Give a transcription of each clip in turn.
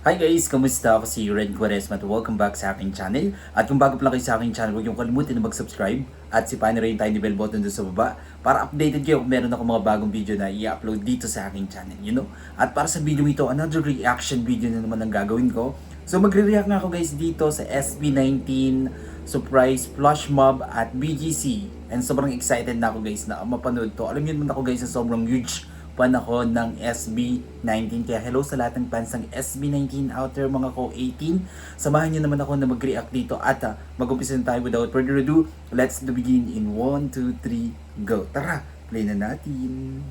Hi guys! Kamusta? Ako si Red Quaresma at welcome back sa aking channel. At kung bago pa lang kayo sa aking channel, huwag niyong kalimutan na mag-subscribe at sipahin na rin yung tiny bell button doon sa baba para updated kayo kung meron ako mga bagong video na i-upload dito sa aking channel, At para sa video ito, another reaction video na naman ang gagawin ko. So magre-react nga ako guys dito sa SB19, Surprise, Flush Mob at BGC. And sobrang excited na ako guys na mapanood to. Alam niyo naman ako guys na sobrang huge panahon ng SB19. Kaya hello sa lahat ng fans ng SB19 out there mga ko-18. Samahan niyo naman ako na mag-react dito at mag-umpisa na tayo without further ado. Let's begin in 1, 2, 3, go. Tara, play na natin.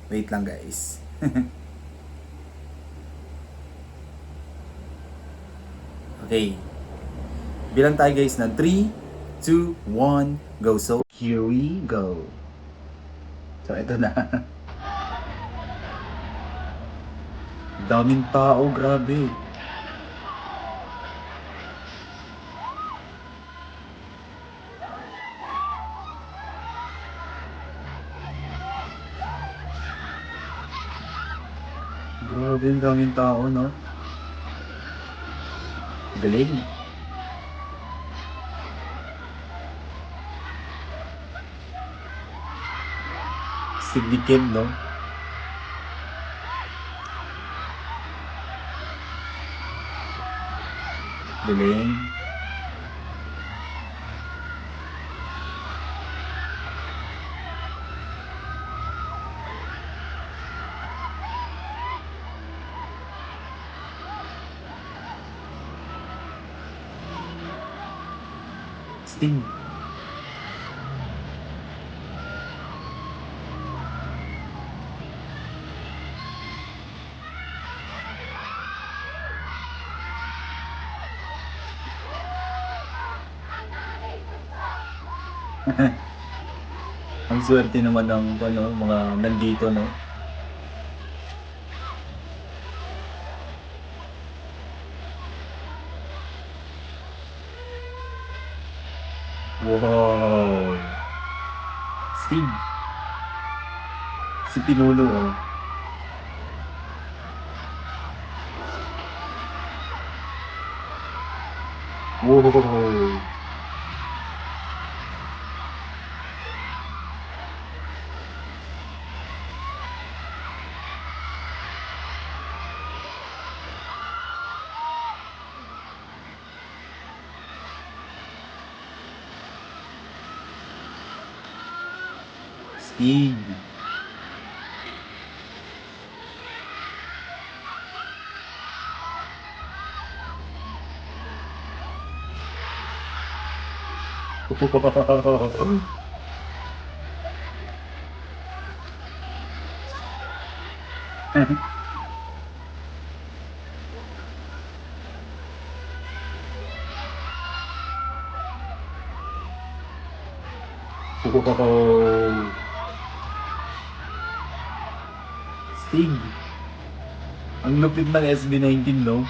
Wait lang guys. Okay. Bilang tayo guys ng 3, 2, 1, go. So, here we go. So, ito na. Daming tao, grabe. Grabe, ang daming tao, no? Galing. Significant, no? Galing. Sting. Ang swerte naman ng mga nandito, no? Wow! Sting. Si Pinuno, oh. Wow! Sting. Wow! Sting. Ang lupit ng SB19, no?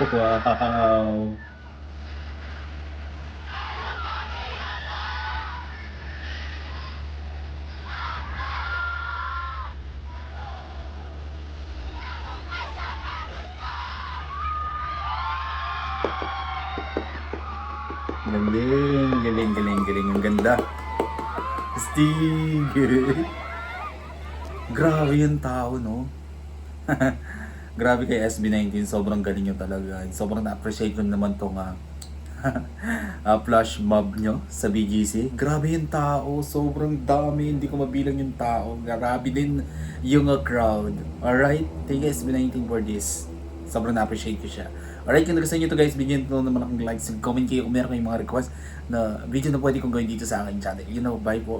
Wow! Galing, galing, galing, galing. Ang ganda. Stig! Grabe yung tao, no? Grabe kay SB19. Sobrang galing nyo talaga. Sobrang na-appreciate ko naman tong flash mob nyo sa BGC. Grabe yung tao, sobrang dami, hindi ko mabilang yung tao. Grabe din yung crowd. Alright, thank you SB19 for this. Sobrang na-appreciate ko siya. Alright, kung nagustuhan nyo ito guys, bigyan nyo naman akong likes and comment kayo kung meron kayong mga request na video na pwede kong gawin dito sa aking channel. You know, bye po.